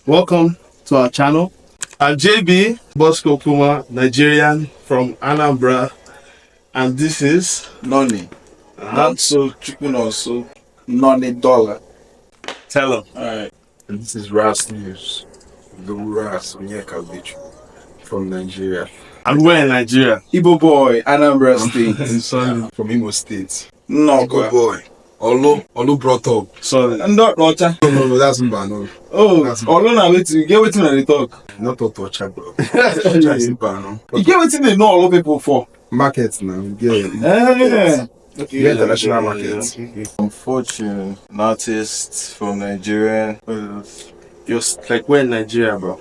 Welcome to our channel. I'm JB Bosco Kuma, Nigerian from Anambra, and this is Noni. Not so chicken also. Noni dollar. Tell him. Alright. And this is Ras News, the Ras Onyeka Beach from Nigeria. And we're in Nigeria. Igbo boy, Anambra State. Son from Imo State. No, Good boy. Olu brought up. So, Not Rocha. No, that's Mbano. Oh, That's- Olona, wait, you get waiting on the talk. Not Otocha, bro. Otocha is Mbano. You get waiting they know all of people for. Market now, yeah. Yeah. Yeah, international market. Unfortunate, an artist from Nigeria, just like we're in Nigeria, bro.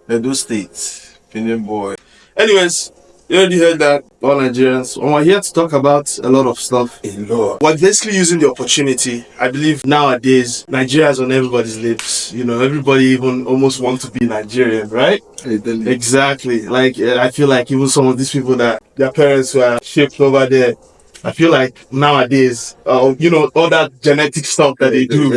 Edo State, Indian boy. Anyways, you already heard that, all Nigerians. We're here to talk about a lot of stuff. A lot. We're basically using the opportunity. I believe nowadays, Nigeria is on everybody's lips. You know, everybody even almost wants to be Nigerian, right? Exactly. Like, I feel like even some of these people that their parents were shaped over there, I feel like nowadays, you know, all that genetic stuff that they do,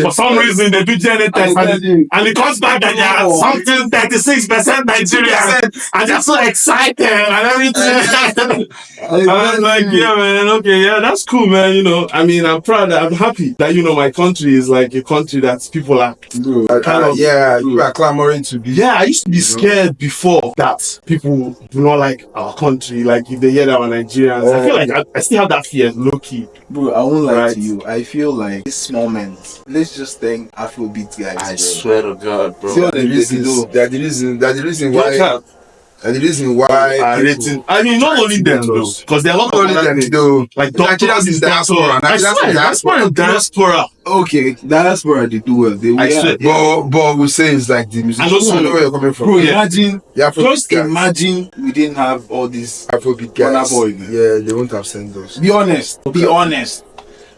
for some reason they do genetic test and it comes back that they are something 36% Nigerian and they're so excited and everything. And I'm like, yeah, man, okay, yeah, that's cool, man. You know, I mean, I'm proud, I'm happy that, you know, my country is like a country that people are kind of. Yeah, you are clamoring to be. Yeah, I used to be scared before that people do not like our country. Like if they hear that we're Nigerians, I feel like I still have that fear, low key. Bro, I won't lie Right. to you. I feel like this moment, let's just thank Afrobeat guys. I bro. swear to God, bro. See what The they did reason, do. that the reason Look why, at and the reason why our people- rating. I mean, not only them though, because there are a lot Not of only other them, things. though. Like Nigerians in diaspora. I Nigerians swear, in that's why I'm diaspora. Okay, diaspora they do well. They I swear. But we say it's like the music. And also- I know where you're coming from. Bro, Yeah. imagine, Yeah, just imagine we didn't have all this. Afrobeat guys. Burna Boy, man. Yeah, they won't have sent us. Be honest. Be honest.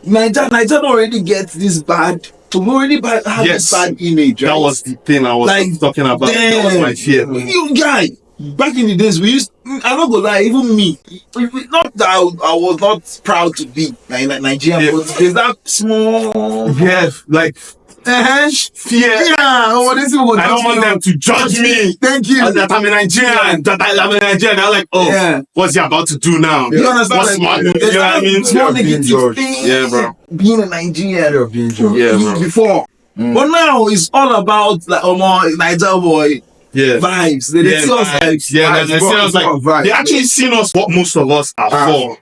Nigeria already gets this bad. We already have Yes. this bad image, right? That was the thing I was Like, talking about. That was my fear. You guy, back in the days, we used. I'm not gonna lie, even me. Not that I was not proud to be Nigerian, Yeah. but there's that small. Yeah, like fear. Yeah, this people I don't want them to judge me. Thank you. And that I'm a Nigerian, that I'm a Nigerian. They're like, oh, Yeah. what's he about to do now? You understand? What's Like, smart? there's You know what I that mean? small Yeah, being negative judged. thing. Yeah, bro. Being a Nigerian. You're being judged. Yeah, bro. Before. But now it's all about like Niger boy Yeah. vibes. They Yeah, see us like yeah, they see us like vibes. they actually seen us what most of us are for.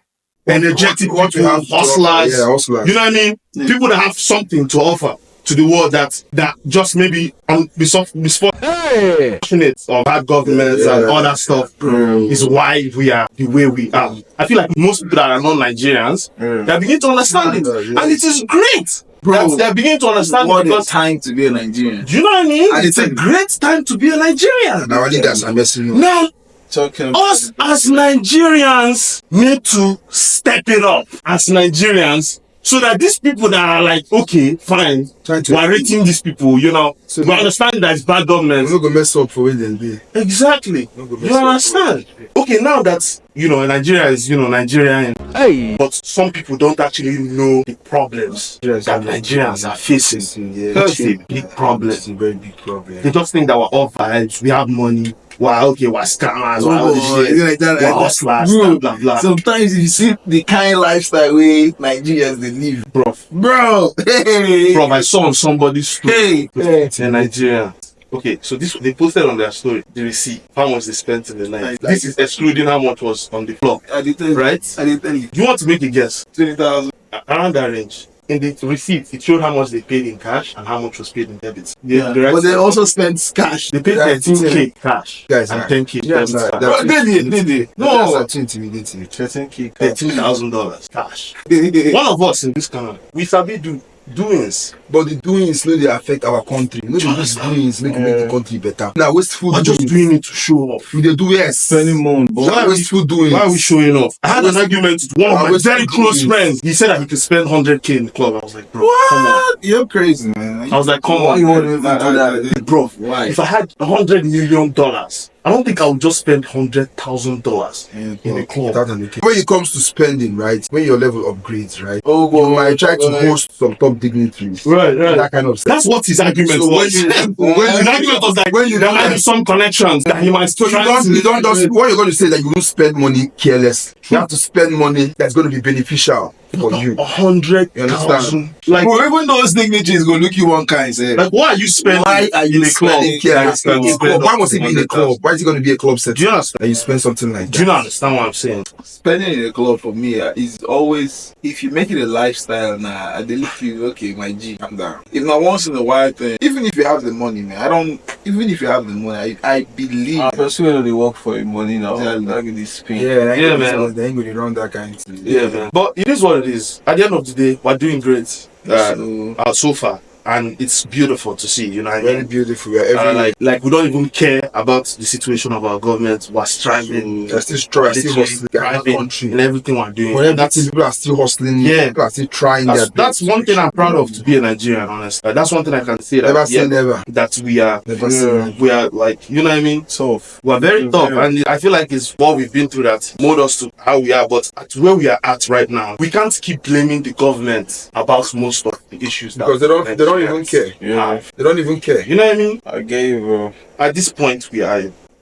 Energetic what we people, have to hustlers. Yeah, hustlers. You know what I mean? People that have something to offer to the world that just maybe misfortunate or bad governments and all that stuff is why we are the way we are. I feel like most people that are not Nigerians, they begin to understand it, Yeah. and it is great. Bro, They're beginning to understand what it a because time to be a Nigerian. do you know what I mean? And It's a it's a- great time to be a Nigerian. Now, I think that's a message. Now, Talking us as Nigerians need to step it up as Nigerians so that these people that are like, okay, fine, Trying to- we're rating these people, you know, So we now- understand that it's bad government. I'm not going to mess up for it then be. Exactly. No go You mess up. understand? Okay, now that, you know, Nigeria is, you know, Nigerian. Hey. But some people don't actually know the problems that Nigerians are facing. Yeah, That's a big problem. It's a very big problem. They just think that we're all vibes, we have money, we're scammers, we're all this shit. yeah, like that, We're like that. hustlers, Bro, blah, blah, blah. Sometimes if you see the kind of lifestyle way Nigerians they live, bro, hey, Bro, I saw on somebody's story hey, in Nigeria. Okay, so this they posted on their story the receipt, how much they spent in the night. Like- This is excluding how much was on the floor, I did tell you, right? I did tell you, Do you want to make a guess? 20,000. Around that range. In the receipt, it showed how much they paid in cash and how much was paid in debit. Yeah, The rest- but they also spent cash. they paid That's 13k cash Guys, and right. 10k Yes, debit. right. Bro, did they? No, That's actually intimidating. 13K. $13,000 cash. One of us in this country, we sabi do doings. But the doings slowly affect our country. You know, the just doings make the country better. Now, wasteful We're just doings. doing it to show off. We dey do yes. Spending money. Why are we- Wasteful doings. Why are we showing off? I had an argument with one of my was very close doing? friends. He said that he could spend 100k in the club. I was like, bro, come on. What? You're crazy, man. I was like, come Why on. you want to do that? Bro, Why? if I had $100 million I don't think I would just spend $100,000 in a club. When it comes to spending, right? When your level upgrades, right? Oh, You might try to host some top dignitaries. Right. That kind of stuff. That's what his argument So was. his argument was like, when you there might be some connections that he might So you don't just what you're going to say that you won't spend money careless. You have to spend money that's going to be beneficial for you. 100,000. Like, Bro, even those dignitaries go look you one kind, say. like, why are you spending? Why are you in a club? spending Careless in a club. Why must it be in a club? 100,000? Why is it going to be a club set? Do you understand? That you spend something like that? Do you not understand what I'm saying? Spending in a club for me is always, if you make it a lifestyle, I really feel okay, my G, calm down. If not once in a while thing, even if you have the money, man, even if you have the money, I believe. Person they work for money now. Exactly. That is spin. Yeah, man. They ain't going to run that kind of thing. Yeah, man. But it is what it is. At the end of the day, we're doing great so far. And it's beautiful to see, you know what I Very mean? beautiful. We are every like we don't even care about the situation of our government. We're striving. They're still strong, still hustling. Thriving Country. in everything we're doing. For And everything, people are still hustling. Yeah. People are still trying their best. that's one thing I'm proud of to be a Nigerian, honestly. That's one thing I can say. That, Never say never. That we are, Never say never. we are like, you know what I mean? Tough. We're very tough, and I feel like it's what we've been through that mold us to how we are. But at where we are at right now, we can't keep blaming the government about most of the issues. Because they don't even care. Yeah. They don't even care. You know what I mean? I gave At this point,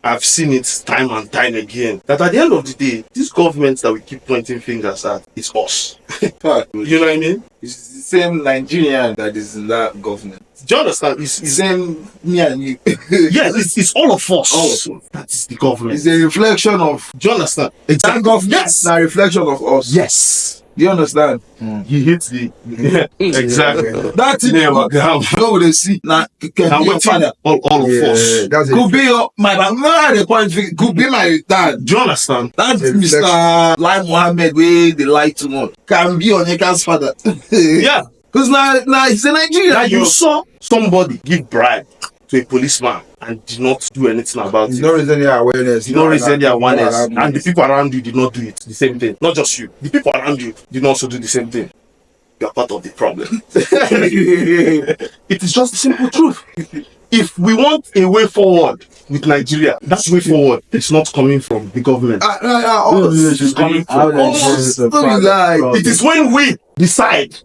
I've seen it time and time again. That at the end of the day, this government that we keep pointing fingers at, it's us. Fact. You know what I mean? It's the same Nigerian that is in that government. Do you understand? It's the same me and you. Yes, it's all of us. All of us. That is the government. It's a reflection of Do you understand? that Exactly. government. Yes. It's a reflection of us. Yes. Do you understand? He hits the. Yeah, exactly. That's it. Yeah, but Go they see. Now, can I'm be your waiting father. all of us. That's Could it. be your my the point. Could be my dad. Do you understand? That's A Mr. Lai Mohammed. We they lie too much. Can be Onyeka's father. Yeah. Because now he's a Nigerian. That you bro. saw somebody give bribe to a policeman and did not do anything about There's it. no reason any awareness. Did not raise any awareness, No and the people around you did not do it. The same thing. Not just you. The people around you did not also do the same thing. You are part of the problem. It is just the simple truth. If we want a way forward with Nigeria, that way forward is not coming from the government. It's coming from us. It is when we decide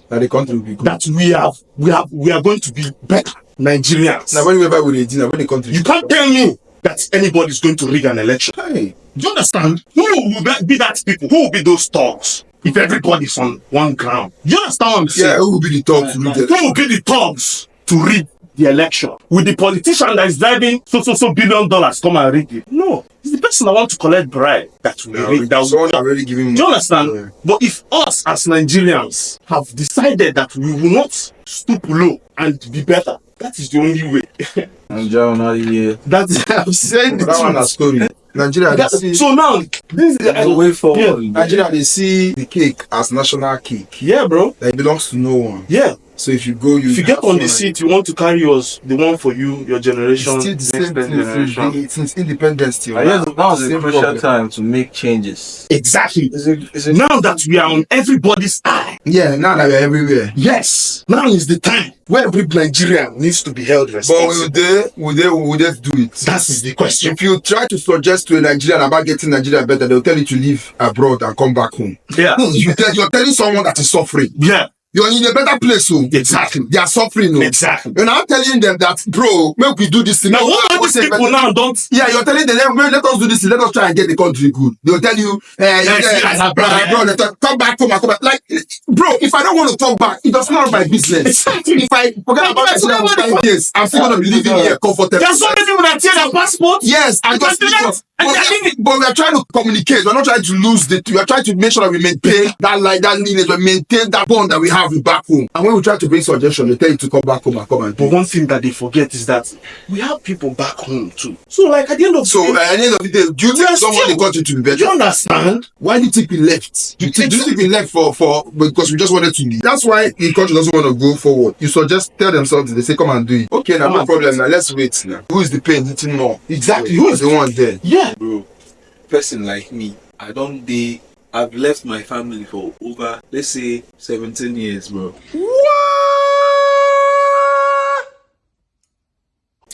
That the country will be good. that we are going to be better Nigerians. Now, whenever we dinner, when the country. You can't tell me that anybody's going to rig an election. Hey. Do you understand? Who will be that people? Who will be those thugs? If everybody's on one ground. Do you understand what I'm saying? Yeah, who will be the top to read Who it? will be the thugs to rig the election? With the politician that is driving so $1 billion come and rig it? No. It's the person that want to collect bribe that will rig that will. Someone already giving. Do you understand? Yeah. But if us as Nigerians have decided that we will not stoop low and be better, that is the only way. I'm John out here. That is, I'm saying the That one a truth. story. Nigeria, they see, So now, this There's a way forward. Nigeria, they see the cake as national cake. yeah, bro. That it belongs to no one. Yeah. So if you go, If you get have on the fun. seat, you want to carry yours, the one for you, your It's generation, still the next same thing generation. since independence till I guess now is a Same crucial problem. time to make changes. Exactly. Is it Now that we are on everybody's eye, Yeah, now that we're everywhere. yes, now is the time where every Nigerian needs to be held But responsible. will they do it? That is the question. If you try to suggest to a Nigerian about getting Nigeria better, they'll tell you to leave abroad and come back home. Yeah. You're telling someone that is suffering. Yeah. You're in a better place, so Exactly. they are suffering. No? Exactly. You're now telling them that, bro, make we do this thing. Now, what are these people now don't? Yeah, you're telling them, let us do this thing. Let us try and get the country good. They'll tell you, bro, let us come back, come back. Like, bro, if I don't want to talk back, it does not my business. Exactly. If I forget about Nigeria for 5 years, I'm still going to be living here comfortably. There are so many people that tear their passport. Yes, I just Because but we are trying to communicate. We're not trying to lose the. We are trying to make sure that we maintain that lineage, we maintain that bond that we have with back home. And when we try to bring suggestions, they tell you to come back home and come and do. But one thing that they forget is that we have people back home too. So, like at the end of So the day, at the end of the day, do you think are someone in still- the country to be do you better? understand? Why do you think we left? Do you think we left for because we just wanted to leave? That's why the country doesn't want to go forward. You suggest, tell themselves, they say, come and do it. Okay, now Come no and problem. Now let's wait. Now who is the pain hitting more? Exactly. Who is the one there? Yeah. Bro, person like me, I've left my family for over, let's say, 17 years, bro.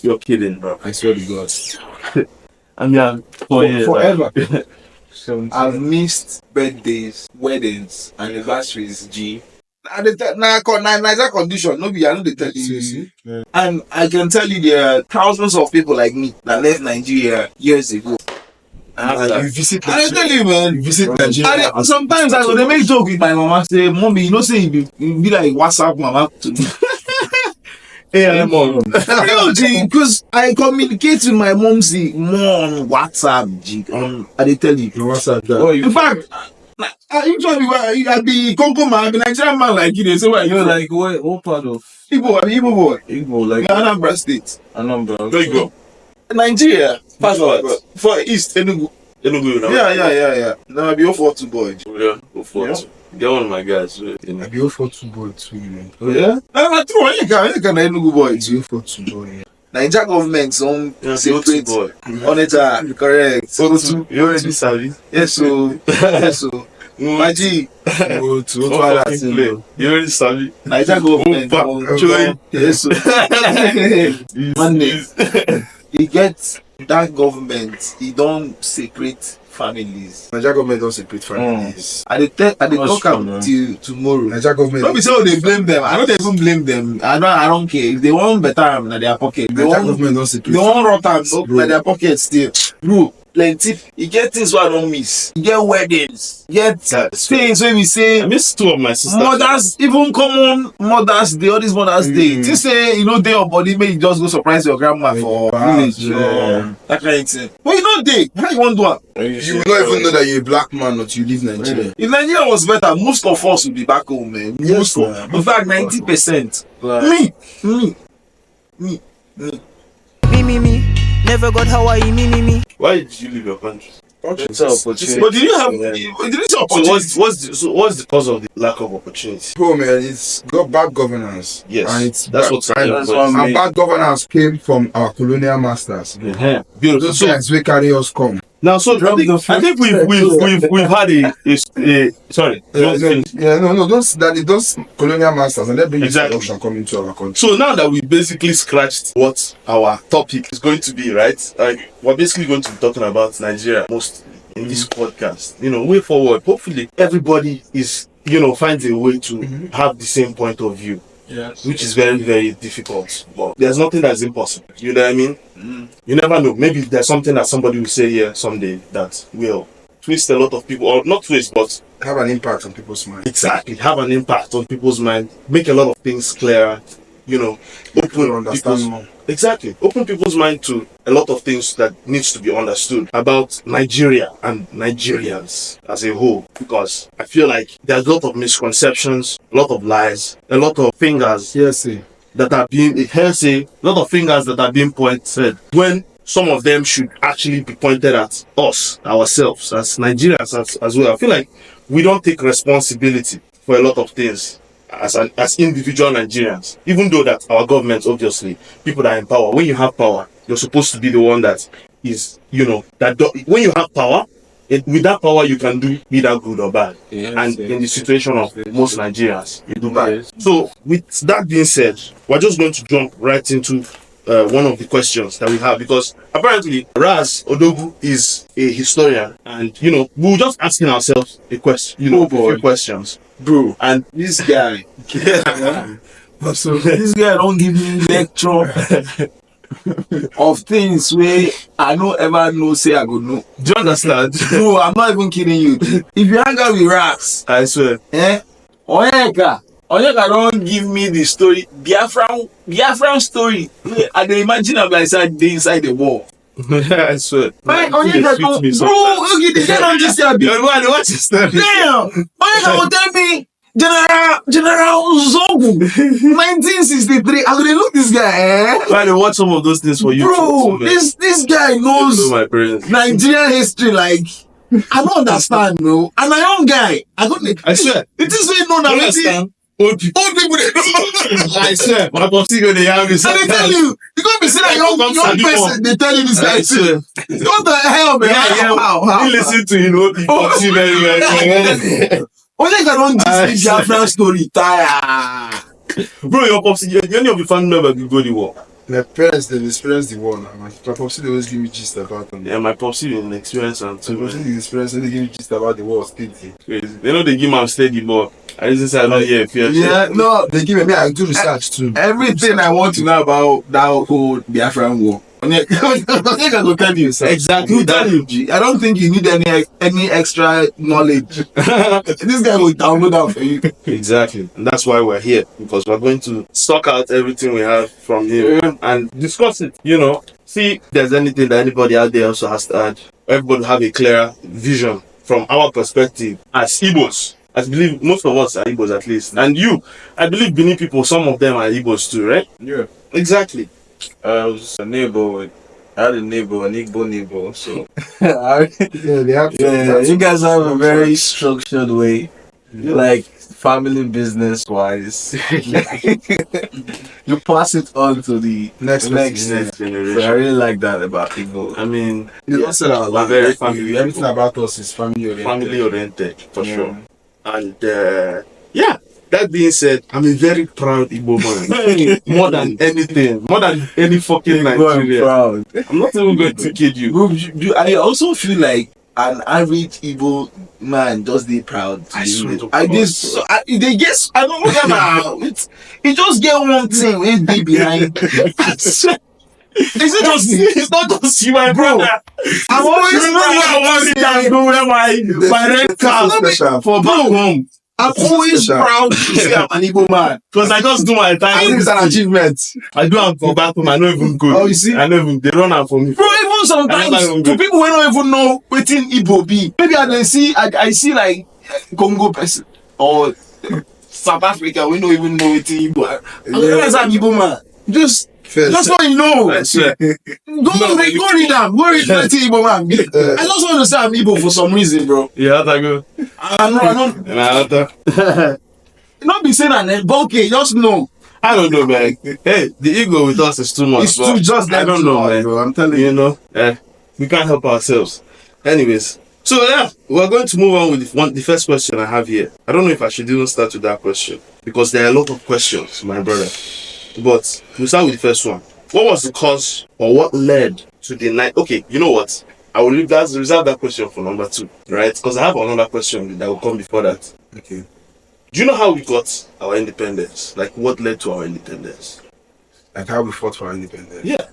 You're kidding, bro. I swear to God. And yeah, 4 years. forever. I've missed birthdays, weddings, anniversaries, G. Niger condition, no be I know they tell you. And I can tell you there are thousands of people like me that left Nigeria years ago. And you visit And I tell you, man, you visit Nigeria. and sometimes I go they make joke with my mama, say, Mommy, you know, say you be like WhatsApp mama to me. Yeah, mom. No, G, because I communicate with my mom see more on WhatsApp, G. I they tell you. What's up, that? Oh, you In fact, I usually I be Congo man, I be Nigerian man like you. They say where you know, like like what part of Igbo, I be Igbo boy. Igbo, like Anambra State. Anambra? There you go. Nigeria, Passport. for East Enugu. Enugu, you know. Yeah. No, I be 042 boy. Yeah, go for it. Get one of my guys. You know. I be 042 boy too, man. Oh yeah? No, true. I can Enugu boy. It's 042 boy. Yeah. Nigeria government some Yeah, separate boy. on it, correct. You already savvy. Yes, so yes, so. My G, 042. Don't fucking play. You already savvy. Nigeria government. Yes, so. Monday. He gets that government. He don't separate families. Nigeria government don't separate families. I dey talk true, am man. till tomorrow. Nigeria government. Don't be say they blame them. I don't even blame them. I don't care. If they want better am na their pocket. They Nigeria want government don't separate. they want rot am Bro. na their pocket still. Bro, plenty. You get things wey I don't miss. You get weddings. You get things wey we say. I miss two of my sisters. Mothers, even common Mothers Day, all these Mothers Day. Just say you know day your body, make you just go surprise your grandma for village or that kind of thing. But you know day, how you want to do it? You will not even know that you're a black man until you leave Nigeria. If Nigeria was better, most of us would be back home, man. Yes, Most of, in fact, 90%. Me. Never got Hawaii, me. Why did you leave your country? It's an opportunity. But did you have? Yeah. Did you see So opportunity? what's the cause of the lack of opportunity? Bro, man, it's got bad governance. Yes, And it's that's bad, what's and, That's what and bad governance came from our colonial masters. Yeah. Beautiful. Those So guys will carry us come. now, so I think we've had a sorry. Don't finish. Those colonial masters, and they bring Exactly. corruption coming to our country. So now that we basically scratched what our topic is going to be, right? Like we're basically going to be talking about Nigeria most in this podcast. You know, way forward. Hopefully, everybody is finds a way to have the same point of view. Yes. Which is very, very difficult. But there's nothing that's impossible. You know what I mean? You never know. Maybe there's something that somebody will say here someday that will twist a lot of people, or not twist, but Have an impact on people's mind. exactly have an impact on people's mind, make a lot of things clearer. People Open understand people's more. exactly open people's mind to a lot of things that needs to be understood about Nigeria and Nigerians as a whole, because I feel like there's a lot of misconceptions, a lot of lies, a lot of fingers Yes, that are being a lot of fingers that are being pointed when some of them should actually be pointed at us ourselves as Nigerians as well. I feel like we don't take responsibility for a lot of things as individual Nigerians, even though that our government, obviously people that are in power, when you have power you're supposed to be the one that is when you have power, with that power you can do either good or bad. And in the situation of most Nigerians, you do bad. Yes. So with that being said, we're just going to jump right into one of the questions that we have, because apparently Raz Odogu is a historian, and we were just asking ourselves a question, a few questions, Bro, and this guy. So This guy don't give me lecture of things where I don't ever know say I go know. do you understand? Bro, I'm not even kidding you. If you hang out with rats, I swear. Onyeka don't give me the story, Biafran story. I dey imagine I'm like inside the wall. I swear. Man, It Onyeka sweet don't, me bro, sometimes. okay, the guy don't just say You're the one who watches stuff. damn. Onyeka will tell me General Zogu 1963. I gonna look this guy, Try to watch some of those things for you. Bro, this guy knows my parents. Nigerian history like I don't understand, no. And my own guy, I swear. it is way known You that understand? Old people. they know. I swear. My popsi go dey have this. And they tell you gonna be saying that young person, they tell you this guy I swear. what the hell, man? How? You listen to popsi very well. Onyeka don't just Biafran story tire. Bro, your popsi, any of your family members will go to war. My parents, they've experienced the war now. My popsi, they always give me gist about them. Yeah, my popsi been experience and My too. popsi, they experience, they give me gist about the war steady. Crazy. They know they give my steady, but I just say I don't hear fear. Yeah, no, They give me, I do research too. everything I want to know about that whole Biafran war. I think I will tell you, sir. Exactly. Who tell you, G? I don't think you need any extra knowledge. This guy will download that for you. Exactly. And that's why we're here. Because we're going to suck out everything we have from him and discuss it. You know, see if there's anything that anybody out there also has to add. Everybody have a clearer vision from our perspective as Igbos. I believe most of us are Igbos at least. And you, I believe Benin people, some of them are Igbos too, right? Yeah. Exactly. I was a neighbor. I had a neighbor, an Igbo neighbor. So Yeah, they have to. yeah, you guys have a very structured way, like family business wise. You pass it on to the Next Next So I generation. really like that about Igbo. I mean, You don't say that. we're very family. Everything about us is family oriented. Family oriented, for Yeah. sure. And yeah, that being said, I'm a very proud Igbo man. More than anything, more than any fucking I'm Nigeria. proud. I'm not even going to kid you. I also feel like an average Igbo man just be proud. To I be swear with. to I God. just, they guess, I don't know now. It just get one thing when be behind. Is it just, it's not just you, my brother. I'm always go where my red car Special. for back home. I'm always Special. proud to say I'm an Igbo man. Because I just do my I think time. it's an achievement. I do am for back home. I don't even go. Oh, you see? I don't even, they run am for me. Bro, even sometimes I never to even people who don't even know wetin Igbo be. Maybe I see like Congo person or South Africa we don't even know wetin Igbo. I realize I'm Igbo man. Just what you know. I swear. Go read them. Go read wetin Igbo man be. I just want to say I'm Igbo for some reason, bro. Yeah, that go. I know. Nah, Not be saying that, but okay, just know. I don't know, man. Hey, the ego with us is too much. It's but too just I that don't too know, much, man. bro. I'm telling you. You know, we can't help ourselves. Anyways, so yeah, we're going to move on with the first question I have here. I don't know if I should even start with that question because there are a lot of questions, my brother. But we'll start with the first one. What was the cause or what led to the night? Okay, you know what? I will reserve that question for number 2, right? Because I have another question that will come before that. Okay. Do you know how we got our independence? Like what led to our independence? Like how we fought for our independence. Yeah.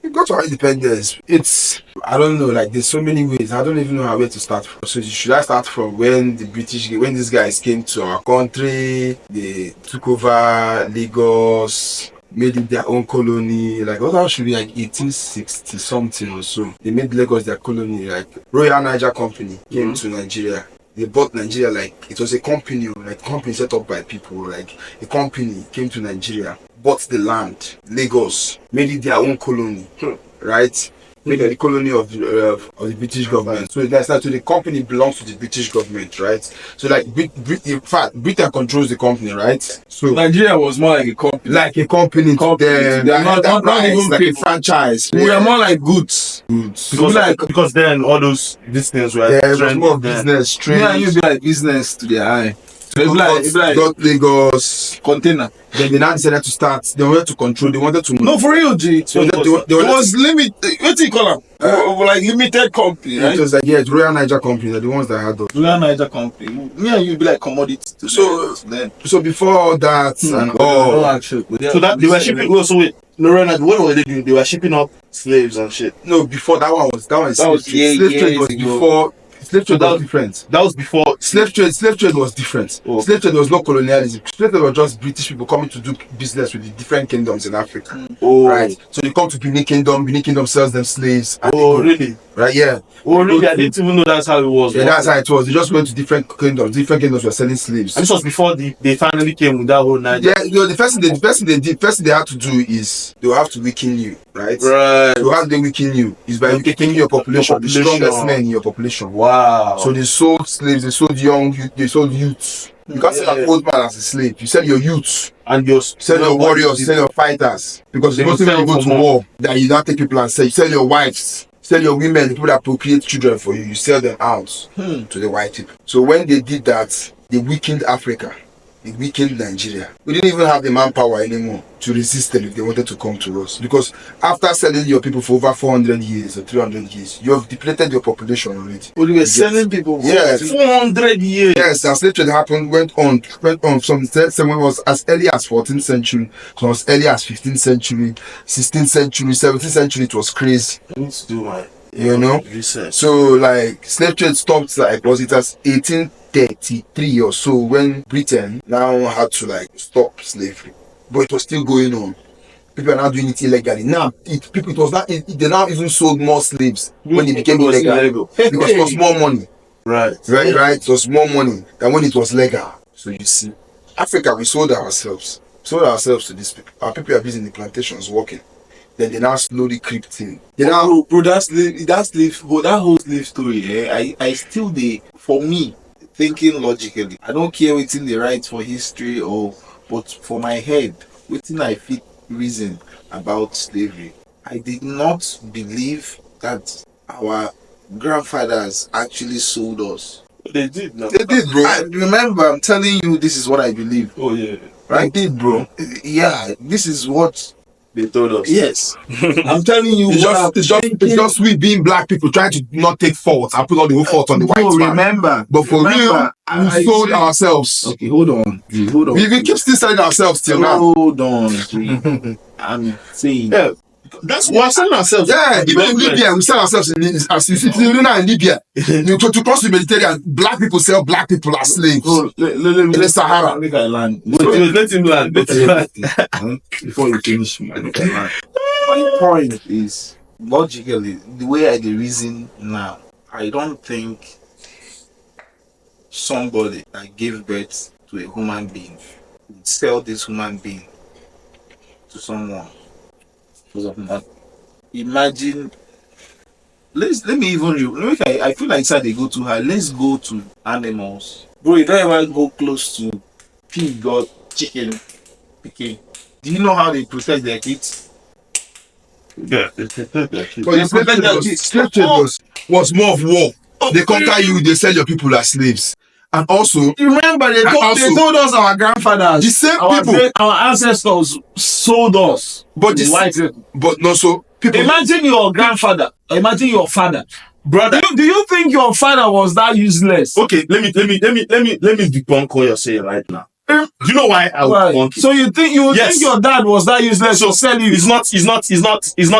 We got our independence. It's, I don't know, like there's so many ways. I don't even know where to start from. So should I start from when these guys came to our country, they took over Lagos, made it their own colony, like what else should be like 1860 something or so. They made Lagos their colony, like Royal Niger Company came to Nigeria. They bought Nigeria like it was a company, like company set up by people, like a company came to Nigeria, bought the land, Lagos, made it their own colony, right? Made it the colony of the British government. So that's so the company belongs to the British government, right? So like in fact, Britain controls the company, right? So Nigeria was more like a company. like a company to them, They are not even like a people. franchise. We are more like goods. Because then all these things were Yeah, it was trending more of then. business, trade. Me and you be like business to their eye. So it's like got Lagos. container. Then they now decided to start. They wanted to control. They wanted to. No, for real, G. So they It was limit. What do you call them? Like limited company, It right? was like it's Royal Niger Company. They're the ones that had those. Royal Niger Company. Me and you be like commodities. To them. So before all that and Oh, all, actually. So that they were shipping. Oh, so wait, no, what were they doing? They were shipping up slaves and shit. no, before that one was was slave trade. Slave trade was years ago. before. Slave trade that was was- different. That was before. Slave trade was different. Oh. Slave trade was not colonialism. Slave trade was just British people coming to do business with the different kingdoms in Africa. Oh, Right. So they come to Benin Kingdom sells them slaves. And Oh, they go, really? right, yeah. Oh, really? I didn't even know that's how it was. Yeah, that's how it was. They just went to different kingdoms. Different kingdoms were selling slaves. And this was before they finally came with that whole Niger. Yeah, you know, the first thing they have to do is they will have to weaken you, right? Right. So how they weaken you is by weakening your population, the strongest men in your population. Wow. So they sold slaves, they sold they sold youths. You can't sell an old man as a slave. You sell your youths, and your sell your warriors, you sell your fighters. Because They most will of you sell go for to more. war, that you now take people and sell. You sell your wives, sell your women, the people that procreate children for you. You sell them out to the white people. So when they did that, they weakened Africa. it weakened Nigeria. We didn't even have the manpower anymore to resist them if they wanted to come to us. Because after selling your people for over 400 years or 300 years, you have depleted your population already. But we were selling people for Yes. 400 years. Yes, and slave trade went on. Some was as early as 14th century, some as early as 15th century, 16th century, 17th century. It was crazy. I need to do my research. So like slave trade stopped was it as 1833 or so when Britain now had to stop slavery, but it was still going on. People are now doing it illegally. Now they now even sold more slaves when it became illegal because it was more money. Right. It was more money than when it was legal. So you see, Africa, we sold ourselves to these people. Our people are busy in the plantations working. Then they now slowly creeped in. Bro, that whole slave story, I still for me, thinking logically. I don't care what's in the right for history but for my head, within I fit reason about slavery. I did not believe that our grandfathers actually sold us. They did, no? They did, bro. Remember, I'm telling you, this is what I believe. Oh, yeah. Right? They did, bro. Yeah, this is what They told us. Yes. I'm telling you, It's just we being black people trying to not take fault and put all the whole fault on the white man. Remember, But for real, we sold ourselves. Okay, hold on. We keep still selling ourselves till now. Hold on. I'm saying. Yeah. That's why we're selling ourselves. Yeah, even in Libya, we sell ourselves in Libya. To cross the Mediterranean, black people sell black people as slaves. In the Sahara. Make I land. Let him land. Before you finish, my point is, logically, the way I reason now, I don't think somebody that gave birth to a human being would sell this human being to someone because of money. Imagine. Let me even. I feel like they go too high. Let's go to animals. Bro, you don't ever go close to pig or chicken. Picking. Do you know how they protect their kids? Yeah. But the slave trade was more of war. They conquer you, they sell your people as slaves. And also, Remember, they told us our grandfathers, the same people, our ancestors sold us. but not so people. Imagine your grandfather. Imagine your father, Brother. Do you think your father was that useless? Okay, let me debunk what you're saying right now. Do you know why I would debunk it? So you think your dad was that useless to sell you? It's not,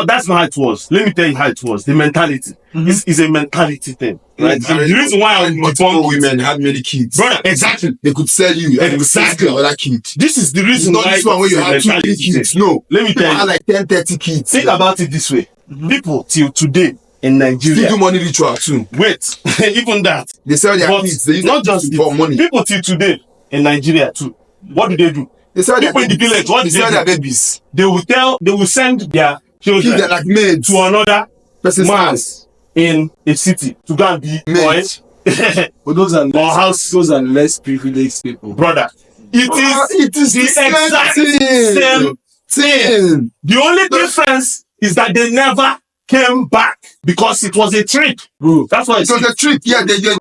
that's not how it was. Let me tell you how it was. The mentality. It's a mentality thing. Right? The reason why I would debunk women had many kids. Brother, exactly. They could sell you. Exactly. Another kid. This is the reason Not why this one where you have 2 many kids. No. Let me tell you. I had like 10, 30 kids. Think about it this way. People till today in Nigeria. Still do money ritual too. Wait, even that. They sell their kids. They use not their just kids for money. People till today in Nigeria too. What do? They sell their people in the village. What they do sell they their do? babies. They will send their children Kids are like maids. to another Person's man house. in a city to go and be Maids. But those are less privileged people. Brother. It is the exact same thing. The only difference is that they never came back because it was a trick, bro. That's why it was a trick. Yeah, they used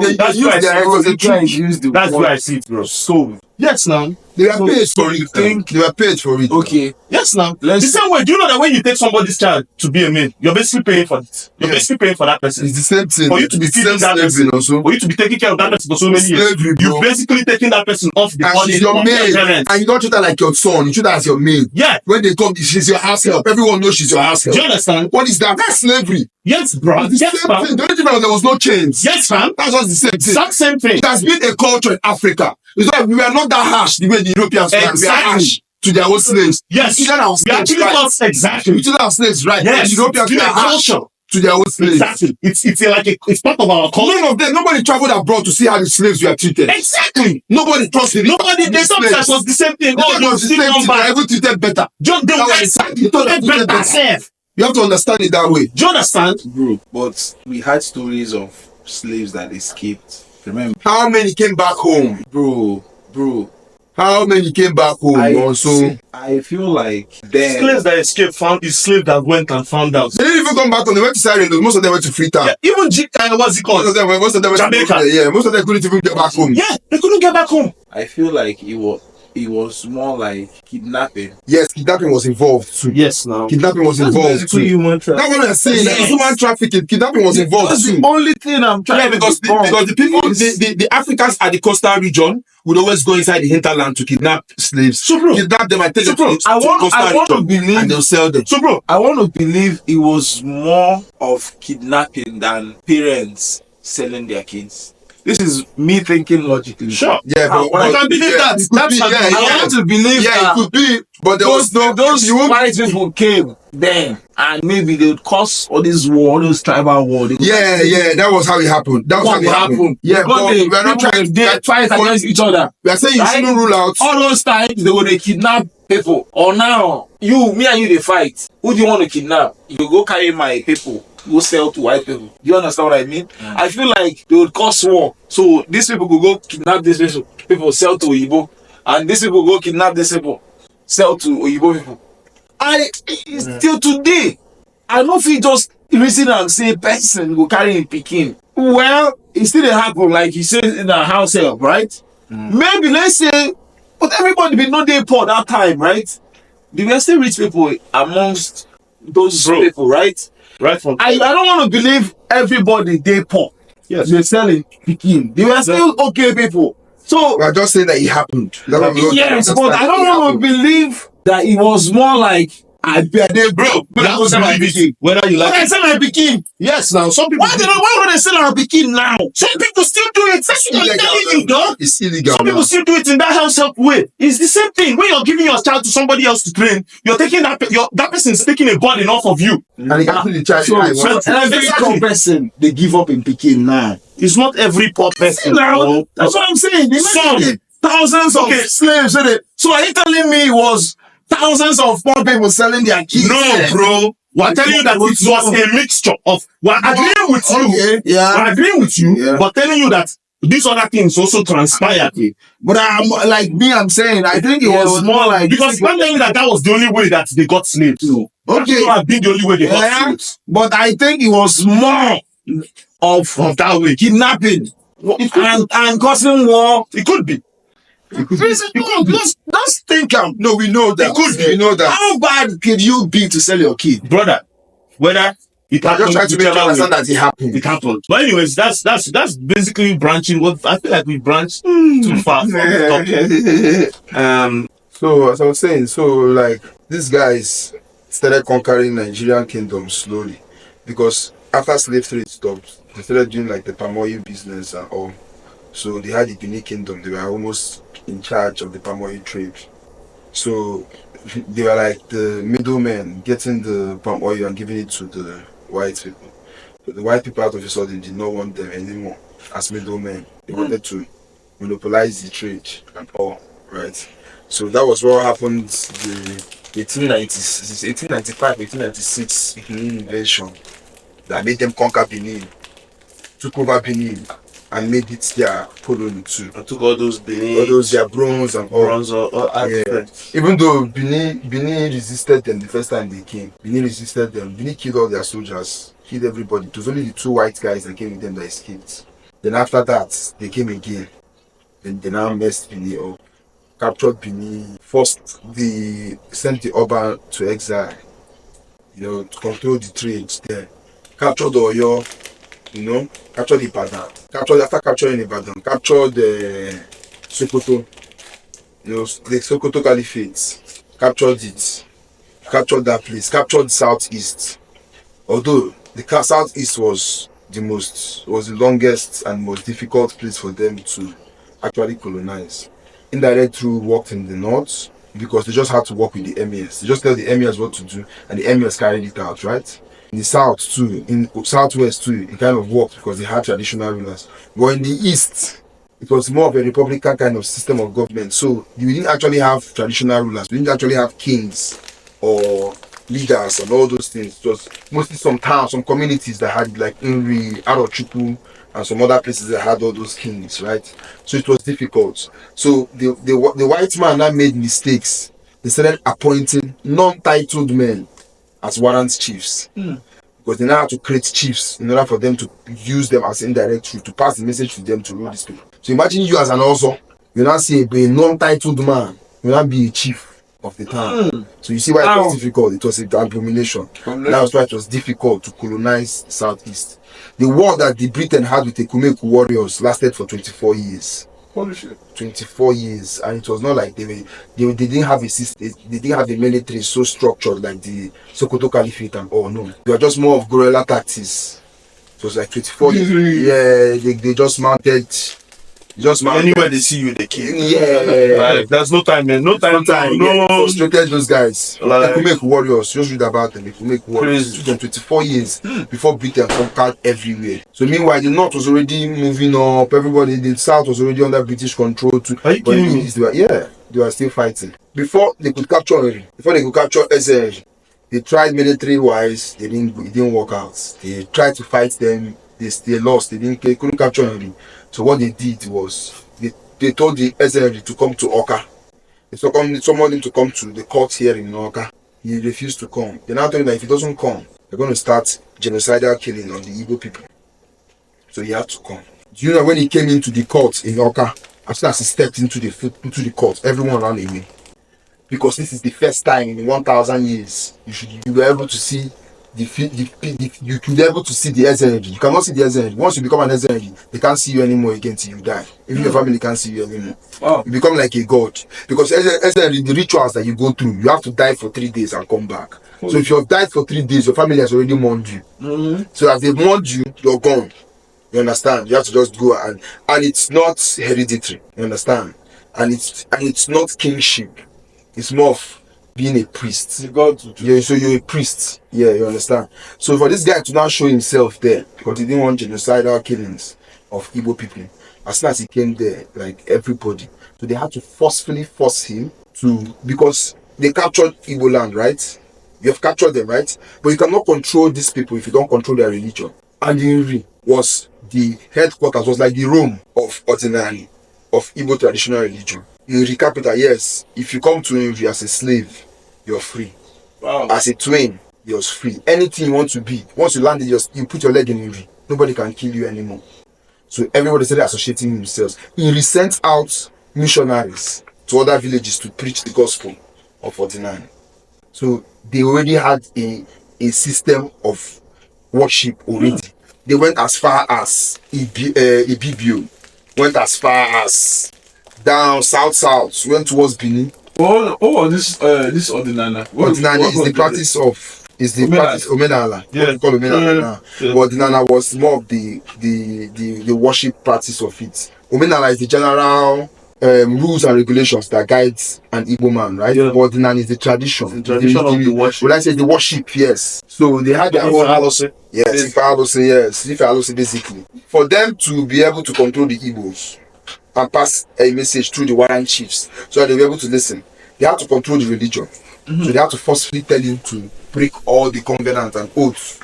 their it was a trick. That's why I see it, bro. So yes, now they were paid for it. They were paid for it. Okay. Yes, now the same way. Do you know that when you take somebody's child to be a man, you're basically paying for it. You're basically paying for that person. It's the same thing. For you to be feeding that person, also. for you to be taking care of that person for so many years, you're basically taking that person off the body she's your of their maid, parents. and you don't treat her like your son. You treat her as your maid. Yeah. When they come, she's your house help. Everyone knows she's your house help. Do you understand? What is that? That's slavery. Yes, bro. It's the Yes, same fam. thing. The only difference there was no chains. Yes, fam. That's just the same thing. Exact same thing. It has been a culture in Africa. It's like we are not that harsh the way the Europeans were. We are Exactly. harsh to their own slaves. Yes. We treated our We actually slaves right. not exactly. We treated our slaves right. Yes. The Europeans It's were a harsh culture. to their own slaves. Exactly. It's part of our culture. None of them, nobody traveled abroad to see how the slaves were treated. Exactly. Nobody trusted. Nobody. They thought that was the same thing. They thought it was the same thing. They were even treated better. Just they were exactly treated better. Self. You have to understand it that way. Do you understand? Bro, but we had stories of slaves that escaped. Remember? How many came back home? Bro. How many came back home also? I feel like them. Slaves that escaped found is slave that went and found out. They didn't even come back home. They went to Syria. Most of them went to Freetown. Yeah, even what's it called? Most of them went Jamaica. to, yeah, most of them couldn't even get back home. Yeah, they couldn't get back home. I feel like it was more like kidnapping. Yes, kidnapping was involved too. Yes, now. Kidnapping was involved too. human trafficking. That's what I'm saying. Yes. Human trafficking, kidnapping was involved That's too. the only thing I'm trying Yeah, because the people, the Africans at the coastal region would always go inside the hinterland to kidnap slaves. So, bro, Kidnap them and take them to the I want coastal to region, believe. and they'll sell them. So, bro, I want to believe it was more of kidnapping than parents selling their kids. This is me thinking logically. Sure. Yeah, but I can believe that. it could That's be, not- yeah, I want to believe yeah, that it could be, but there was no. those you won't- white people came then, and maybe they would cause all this war, all those tribal war. They would Yeah, that was how it happened. That was how what it will happened. happen. Yeah, because but they, we're not trying. they fight against each other. We are saying you Right? shouldn't rule out. All those times they would kidnap people. Or now, me and you they fight. Who do you want to kidnap? You go carry my people, go sell to white people. Do you understand what I mean? I feel like they would cause war. So these people could go kidnap these people, sell to Oyibo, and these people go kidnap these people, sell to Oyibo people. Till today, I don't feel just reason and say person go carry him pikin. Well, it still dey happen like he says in a house help, right? Maybe let's say, but everybody be not dey poor that time, right? There were still rich people amongst those people, right? Right from I don't want to believe everybody dey poor. yes. They're selling pikin. They were still okay people. So We are just saying that it happened. That's what we want to yes, understand. but I don't It want to happened. believe that it was more like I bet they Bro, you have to believe it, whether you Why like I it. sell my pikin? Yes, now some people. Why would they sell our pikin now? Some people still do it. That's what I'm telling you, dog. It's illegal. Some people now. still do it in that house help way. It's the same thing. When you're giving your child to somebody else to train, you're taking that person is taking a burden off of you. And he actually charged. So Exactly. every poor person they give up in pikin now. It's not every poor person. Now, bro. that's what I'm saying. They Some. made thousands of slaves. So are you telling me it was thousands of poor people selling their kids? No, bro. We're telling you that it was a mixture of. We're agreeing with you. Okay, yeah. We're agreeing with you, Yeah. but telling you that these other things also transpired. But I'm saying, I think it was more like Because I'm telling you that was the only way that they got slaves. Okay. That should have been the only way they got Yeah, slaves. but I think it was more of That way. kidnapping and causing war. It could be. Just think, No, we know that. It could be. We know that. how bad could you be to sell your kid? Brother, whether it I'm happened, just trying to make you whichever understand way, that it happened. it happened. But anyways, that's basically branching. What I feel like we branched too far from the topic. So as I was saying, like these guys started conquering Nigerian kingdom slowly, because after slave trade stopped, they started doing like the palm oil business and all. So they had the Benin kingdom. They were almost in charge of the palm oil trade. So they were like the middlemen, getting the palm oil and giving it to the white people. But the white people out of a sudden did not want them anymore as middlemen. They wanted to monopolize the trade and all, right? So that was what happened the 1895, 1896 Benin invasion that made them conquer Benin, took over Benin, and made it their colony too. I took all those Benin, All those their bronze and all. bronze or Yeah. artifacts. Even though Benin resisted them the first time they came. Benin resisted them. Benin killed all their soldiers, killed everybody. It was only the two white guys that came with them that escaped. Then after that, they came again. Then they now messed Benin up, captured Benin. First, they sent the Oba to exile, to control the trade there. Captured Oyo, captured Ibadan. After capturing Ibadan, captured Sokoto. The Sokoto Caliphate, captured it, captured that place, captured Southeast. Although the Southeast was the longest and most difficult place for them to actually colonize. Indirect rule worked in the north because they just had to work with the emirs. They just tell the emirs what to do, and the emirs carried it out, right? In the south too, in southwest too, it kind of worked because they had traditional rulers. But in the east, it was more of a republican kind of system of government. So you didn't actually have traditional rulers. We didn't actually have kings or leaders and all those things. It was mostly some towns, some communities that had like Nri, Arochukwu, and some other places that had all those kings, right? So it was difficult. So the white man that made mistakes, they started appointing non-titled men as warrant chiefs. Because they now had to create chiefs in order for them to use them as indirect route to pass the message to them to rule these people. So imagine you as an also, you now see a non-titled man will not be a chief of the town. So you see why it was difficult. It was an abomination. That was why it was difficult to colonize the Southeast. The war that the Britain had with the Kumeku warriors lasted for 24 years. Holy shit. 24 years, and it was not like they didn't have a system, they didn't have a military so structured like the Sokoto Caliphate and all. No, they were just more of guerrilla tactics. It was like 24 years. Yeah, they just mounted. Anywhere they see you, they kill. Yeah, like, there's no time, man. No time. Yeah, frustrated those guys. Like, they could make warriors. Just read about them. They could make warriors. It took them 24 years before Britain conquered everywhere. So meanwhile, the North was already moving up. Everybody, the South was already under British control too. Are you kidding me? They were still fighting. Before they could capture SR, they tried military-wise. It didn't work out. They tried to fight them. They lost. They couldn't capture him. So what they did was they told the SR to come to Oka. They summoned him to come to the court here in Oka. He refused to come. They now told him that if he doesn't come, they're going to start genocidal killing on the Igbo people. So he had to come. Do you know when he came into the court in Oka, as soon as he stepped into the court, everyone ran away. Because this is the first time in 1,000 years you were able to see you could be able to see the SNG. You cannot see the SNG. Once you become an SNG, they can't see you anymore again till you die. Even your family can't see you anymore. Wow. You become like a god. Because SNG, the rituals that you go through, you have to die for 3 days and come back. So if you've died for 3 days, your family has already mourned you. So as they mourned you, you're gone. You understand? You have to just go and it's not hereditary. You understand? And it's not kingship. It's more of being a priest. Yeah, so you're a priest. Yeah, you understand? So for this guy to now show himself there, because he didn't want genocidal killings of Igbo people, as soon as he came there, like everybody, so they had to forcefully force him to, because they captured Igbo land, right? You have captured them, right? But you cannot control these people if you don't control their religion. And Inri was the headquarters, was like the Rome of ordinary, of Igbo traditional religion. Inri capital, yes. If you come to Inri as a slave, you're free. Wow. As a twin, you're free. Anything you want to be, once you land it, you put your leg in Inri. Nobody can kill you anymore. So everybody started associating themselves. Inri sent out missionaries to other villages to preach the gospel of 49. So they already had a system of worship already. They went as far as Ibibio, went as far as down south, went towards Benin. Oh, this Ordinana. Ordinana is the practice of Omenala. Yeah. What we call Omenala now. Yeah. Ordinana was more of the worship practice of it. Omenala is the general rules and regulations that guides an Igbo man, right? Yeah. Ordinana is the tradition. The tradition of the worship. When I say the worship, yes. So they had their own Ife Alose, basically. For them to be able to control the Igbos and pass a message through the warrant chiefs so that they were able to listen, they had to control the religion. So they had to forcefully tell him to break all the covenants and oaths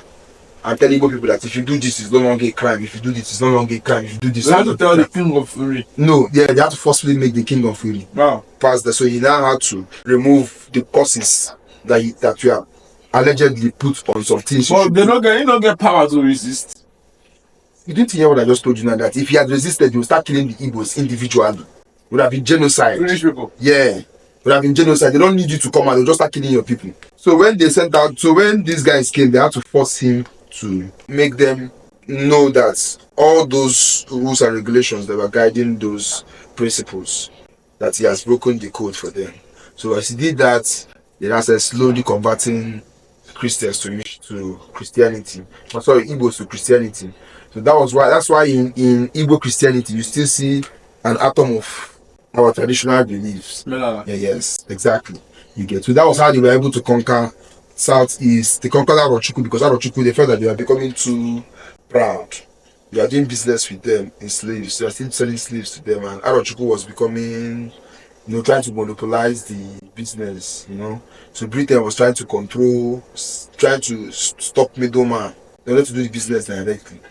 and tell Igbo people that if you do this, it's no longer a crime. If you do this, it's no longer a crime. If you do this, they had to tell the king of Uri. No, yeah, they had to forcefully make the king of Uri. Wow. Pass that. So he now had to remove the curses that you have allegedly put on some things. But they don't get power to resist. You didn't hear what I just told you now, that if he had resisted, he would start killing the Igbos individually. It would have been genocide. British people. Yeah. It would have been genocide. They don't need you to come out, they'll just start killing your people. So when these guys came, they had to force him to make them know that all those rules and regulations that were guiding those principles, that he has broken the code for them. So as he did that, they now started slowly converting Christians to Christianity. Igbos to Christianity. So that's why in Igbo Christianity you still see an atom of our traditional beliefs. Yeah, yes, exactly. You get. So that was how they were able to conquer Southeast. They conquered Arochukwu because Arochukwu, they felt that they were becoming too proud. They are doing business with them in slaves. They are still selling slaves to them, and Arochukwu was becoming, trying to monopolize the business, So Britain was trying to control, trying to stop middleman. They wanted to do the business directly.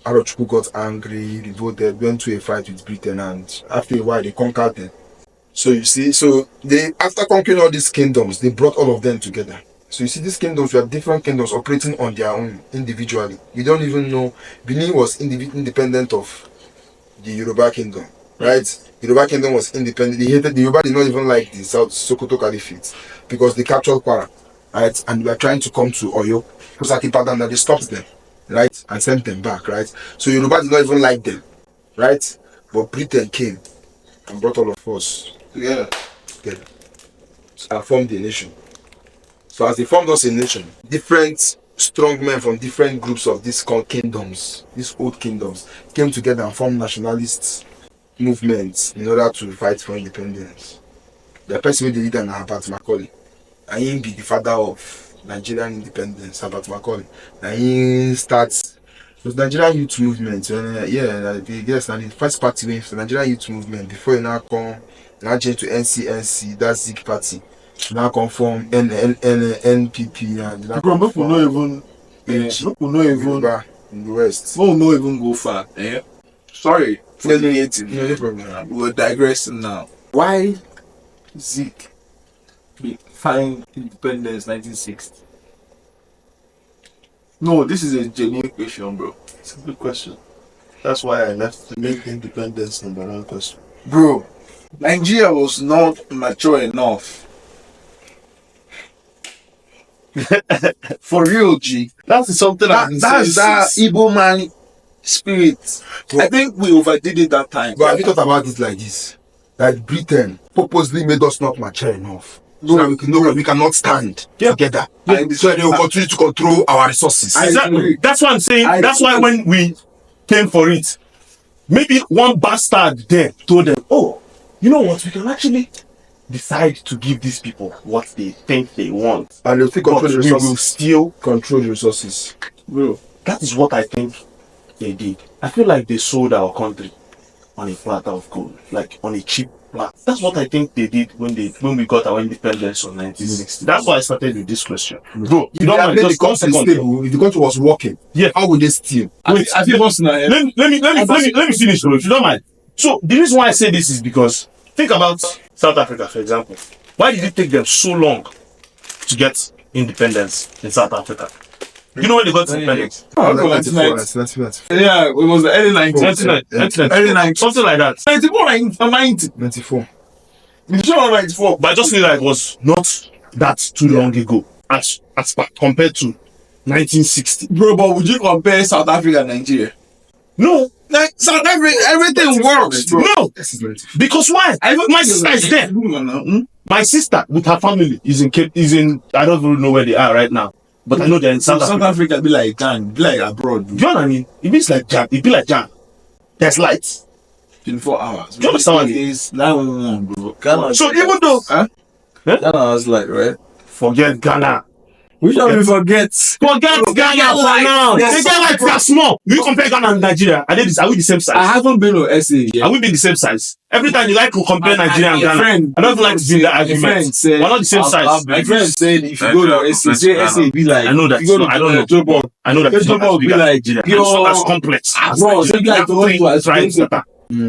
Arochukwu got angry, revolted, went to a fight with Britain, and after a while they conquered them. So you see, after conquering all these kingdoms, they brought all of them together. So you see, these kingdoms were different kingdoms operating on their own individually. You don't even know. Benin was independent of the Yoruba kingdom, right? Yoruba Kingdom was independent. They hated the Yoruba did not even like the South Sokoto Caliphate because they captured Kwara, right? And they were trying to come to Oyo, Ibadan, that they stopped them, right? And sent them back, right? So Yoruba did not even like them, right? But Britain came and brought all of us together and formed a nation. So as they formed us a nation, different strong men from different groups of these kingdoms, these old kingdoms, came together and formed nationalist movements in order to fight for independence. The person who did it, Herbert Macaulay, and he be the father of Nigerian independence, Herbert Macaulay. And he starts the Nigerian youth movement. Yes, and the first party went the Nigerian youth movement before he now change to NCNC, that's Zik party. Now conform NPP and now Bro, people not even in the West. We'll not even go far. Eh? Sorry, affiliating. No problem. We're digressing now. Why Zeke find independence 1960? No, this is a genuine question, bro. It's a good question. That's why I left to make independence number one question. Bro, Nigeria was not mature enough. For real, G. That's something That's that Igbo man spirit. Bro. I think we overdid it that time. But have you thought about it like this? That Britain purposely made us not mature enough. So that we can know that we cannot stand together. So that they will continue to control our resources. Exactly. That's what I'm saying. That's why when we came for it, maybe one bastard there told them, oh, you know what, we can actually decide to give these people what they think they want. And they'll still control But the we resources. will still Control the resources. Bro, that is what I think they did. I feel like they sold our country on a platter of gold, like on a cheap platter. That's what I think they did when we got our independence in 1960. That's why I started with this question. Bro, If they had made the country stable, if the country was working, how would they steal? Wait, I feel once now. let me finish, bro, if you don't mind. So the reason why I say this is because think about South Africa, for example. Why did it take them so long to get independence in South Africa? You know when they got independence? Yeah, it was the early 90s. Early 90s. Something like that. 94. But I just feel like it was not that too long ago as compared to 1960. Bro, but would you compare South Africa and Nigeria? No. Like South Africa, everything works, bro. No. Because why? My sister is there. My sister with her family is in I don't even know where they are right now. But I know they're in South Africa. South Africa be like Ghana, be like abroad. Do you know what I mean? It means like Jam. It be like Jam. There's lights. 24 hours. Do you understand what I mean? It's 911, bro. Ghana. So even though Ghana was like, right? forget Ghana. Which one we forget? Forget Ghana for now. They get like that small. You compare Ghana and Nigeria. Are we the same size? I haven't been to SA yet. Are we the same size? Every time you like to compare Nigeria and Ghana, I don't even like to be in that argument. We're not the same size. My friend said if you go to SA, SA be like. I know that. You go to I don't know. Joburg. I know that. Joburg be like. That's complex. Bro, so be like to Tribes that are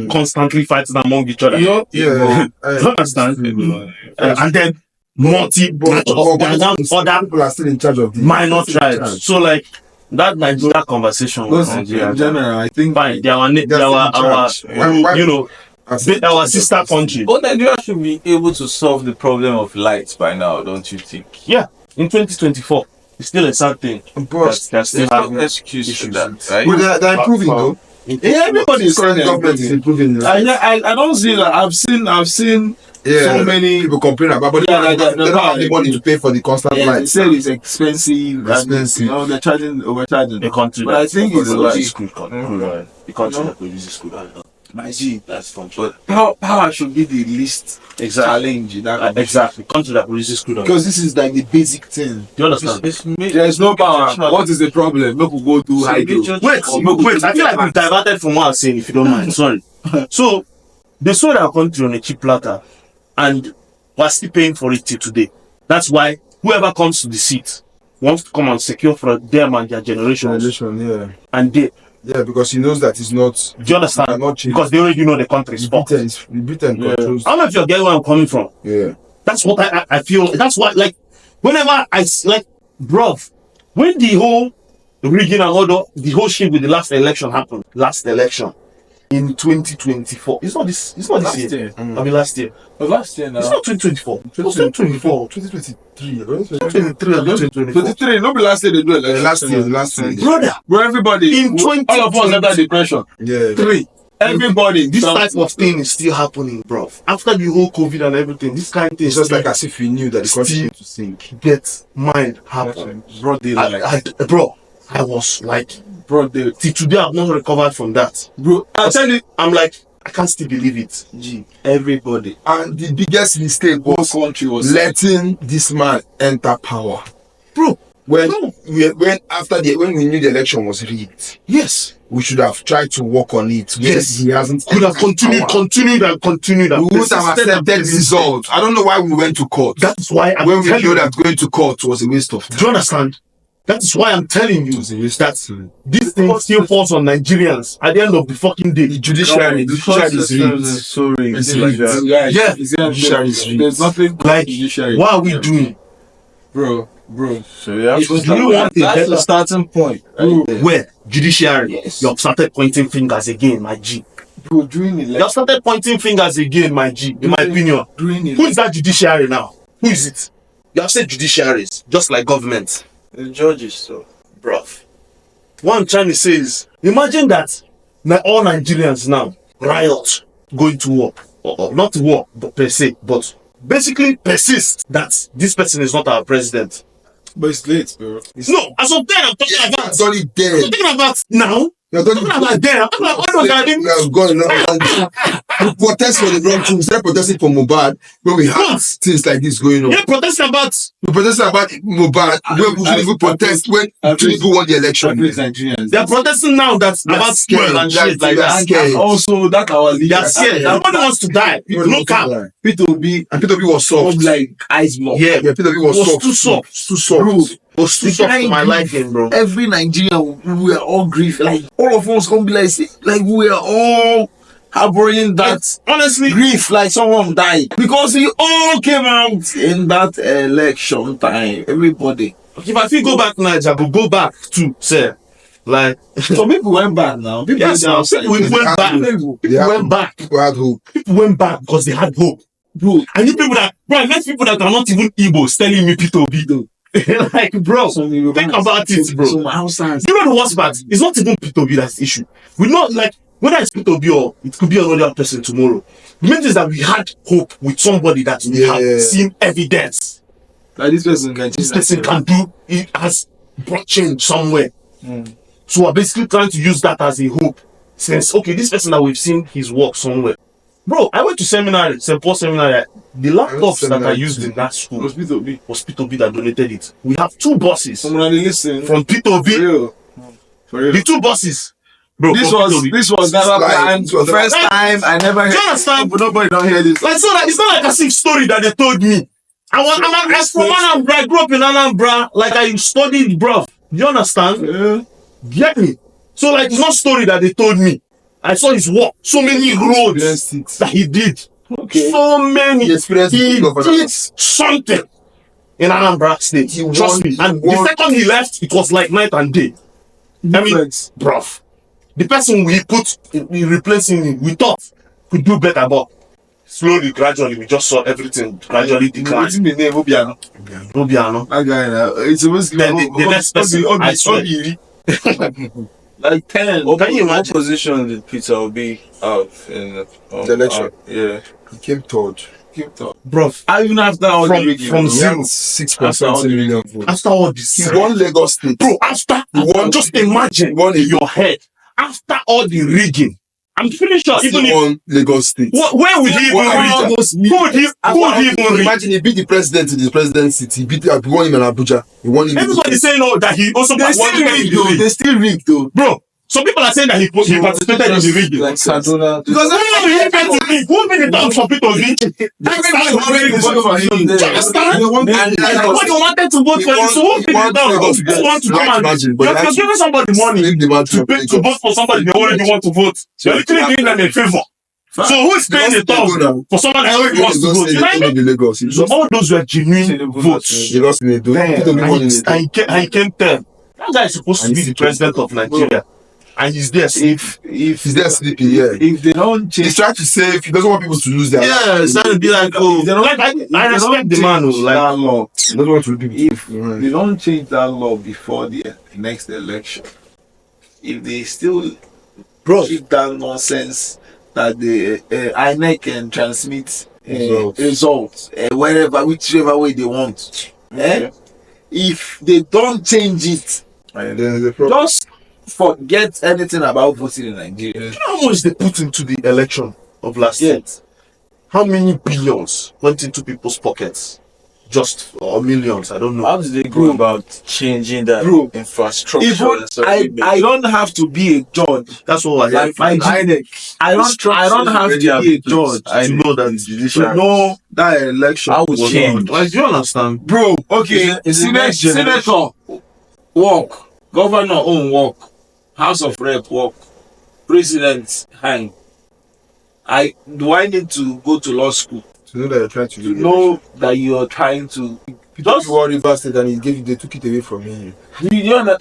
constantly fighting among each other. Yeah. Do you understand? And then other people are still in charge of the minor tribes. So like that Nigeria conversation was Nigeria. In general, I think Fine, they are our sister country. But Nigeria should be able to solve the problem of lights by now, don't you think? Yeah, in 2024, it's still a sad thing. But They're still There's no having excuse for issues. that, right? But they're improving though. yeah, everybody is Current government is improving. I don't see that. I've seen so many people complain about, but they don't have the money to pay for the constant They lights. said it's expensive. Expensive. You know, they're overcharging. The country But I think it's produces like good oil. The country that produces good oil. my G. That's country. But power should be the least Exactly. challenge in that Exactly. Country that produces good oil. because this is like the basic thing. Do you understand? There's no power. What is the problem? People go to hydro. Wait, I feel like we've diverted from what I was saying, if you don't mind. Sorry. So, they sold our country on a cheap platter, and we're still paying for it till today. That's why whoever comes to the seat wants to come and secure for them and their generations. Yeah. And they, Yeah, because he knows that it's not. do you understand? Not cheap. Because they already know the country is fucked. Britain controls. I don't know if you're getting where I'm coming from. Yeah. That's what I feel. That's why, like, whenever bruv, when the whole rigging and all the whole shit with the last election happened, in 2024. It's not this Last year. year. I mean last year. But last year now. It's not 2024. It was 2024. 2023. 2023 or 2024. 23, no be last year they do election. Last year. Brother, Bro, everybody, in 20 all of us enter depression. Yeah. 3. Everybody, This type of thing is still happening, bro. After the whole COVID and everything, this kind of thing It's just still like as if we knew that the country was to sink. get mind happen. broad daylight. Bro, I was like, Broad daylight. till today I've not recovered from that. Bro, I tell you, I'm like, I can't still believe it. G, everybody, And the biggest mistake whole was country was letting this man enter power. Bro, When No. when we knew the election was rigged, yes. we should have tried to work on it. When Yes. he hasn't Could have entered power. continued. We would have persisted and accepted results. I don't know why we went to court. That's why I'm when we telling knew you. that going to court was a waste of time. Do you understand? That is why I'm telling you was a waste that of time. this thing still falls on Nigerians at the end of the fucking day. The judiciary is rigged. so rigged. It's Like rigged. that. Yeah. Judiciary is rigged. There's nothing Like, judiciary. what are we doing? Bro. So you have to Do you want a that's better- the starting point. Where? Judiciary. Yes. You have started pointing fingers again, my G. Bro, during You have election, started pointing fingers again, my G, in my opinion. during Who is that judiciary now? Who is it? You have said judiciaries, just like government. The judges, so. Bruv. What I'm trying to say is, imagine that all Nigerians now riot, going to war. Or not to war, but per se, but basically persist that this person is not our president. but it's late, bro. No, as of then, I'm talking about. It's already I'm dead. talking about now. You're I'm talking about then. I'm talking about all those that didn't. We have gone a long time. We protest for the wrong things. Instead of protesting for Mohbad, when we have What? things like this going on. Yeah, protest about. We protest about Mohbad when we should even protest when Tinubu won the election. Please, Nigerians. They're protesting now that's They're about scared. fuel and They're- shit like they're that. scared. And also, that our leader. They're scared. Nobody wants to die. No cap. P2B, And P2B was soft. like ice block. Yeah, Yeah, P2B it was was soft. too soft. Too soft. Bro, Was too soft for my liking, bro. every Nigerian, we are all grief. Like, all of us gonna be like we are all harboring that Honestly, grief, like someone died. Because we all came out in that election time. Everybody. if I feel go back now, I will go back to say, like, Some people went back now. People yes, went now, outside. people went back. People, People went back. People had hope. People went back because they had hope. bro. I need people that, bro, I met people that are not even Igbos telling me P2B though. Like, bro, think about it, bro. Some outside. You know the worst part? It's not even P2B that's the issue. We not like whether it's P2B or it could be another person tomorrow. The main thing is that we had hope with somebody that we Yeah. have seen evidence. Like this person can This person can do it, has brought change somewhere. So we're basically trying to use that as a hope. Since okay, this person that we've seen his work somewhere. Bro, I went to seminary, St. Paul seminary. The laptops that I seminary used too. in that school was P2B. was P2B that donated it. We have 2 buses Someone listen. from For P2B. real. For real. The 2 buses. Bro, This from was P2B. never Like, planned. this was First never- time I never Do you heard. understand? But nobody don't hear this. Like, so like, it's not like a sick story that they told me. I'm from Anambra. I grew up in Anambra. Like, I studied, bro. Do you understand? Yeah. Get me? So, like, it's not story that they told me. I saw his work. So many roads Experienced it. that he did. Okay. So many. He experienced He the governor. did something in Anambra State. He Trust won- me. And he won- the second he left, it was like night and day. I mean, bruv. The person we put in replacing him, we thought could do better, but slowly, gradually, we just saw everything gradually decline. What's the name? Obiano. Obiano. That guy now. It's supposed to be Then the next person, I swear. Like 10. Can you imagine? What position did Peter Obi have in The election. yeah. He came third. Bruv, Even after all From- the rigging, from bro. He zero. had 6.7 million votes. after all this, He won Lagos State. bro, after, just imagine in your head, after all the rigging, I'm pretty sure, He even if, won Lagos State. where would he even Why? reach? Who would he even reach? Imagine he beat the president in the presidency. He won him in Abuja. He won him. Everybody's saying, oh, that he also They still participated in rigged the though. rigging. They still rigged though. Bro, some people are saying that he participated in the rigging. Like Sadona. Because everybody he came to me. Who made it down for P2B? Everybody wanted to vote for him. Do you understand? Everybody wanted to vote for him. So who made it down? Who want to come and you're giving somebody money to pay to vote for somebody they already want to vote. You're literally doing them a favor. So who is paying the toll for someone that already wants to vote? You know what I mean? So all those were genuine votes. He lost in a And he came third. That guy is supposed to be the president of Nigeria. and he's there. If He's there sleeping, yeah. if they don't change, He's trying to save, he doesn't want people to lose their life. Yeah, it's trying to be like, oh, they don't- like I if they respect don't the man, change like that law. He doesn't want to lose people. If they don't change that law before the next election, if they still keep that nonsense that the INEC can transmit results whichever way they want, if they don't change it, And then the problem. just forget anything about voting in Nigeria. you know how much they put into the election of last year? How many billions went into people's pockets? Just or millions, I don't know. How do they go about changing that Bro, infrastructure? Even I don't have to be a judge. That's what I Like my INEC. I don't have to be a judge to know that to know that election I would was change. on. Like, do you understand? Bro, okay, Is it next generation? senator work, governor own work, house of rep work, president hang. I need to go to law school To know that you're trying to to know that you are trying to Just you were reversed and they took it away from me.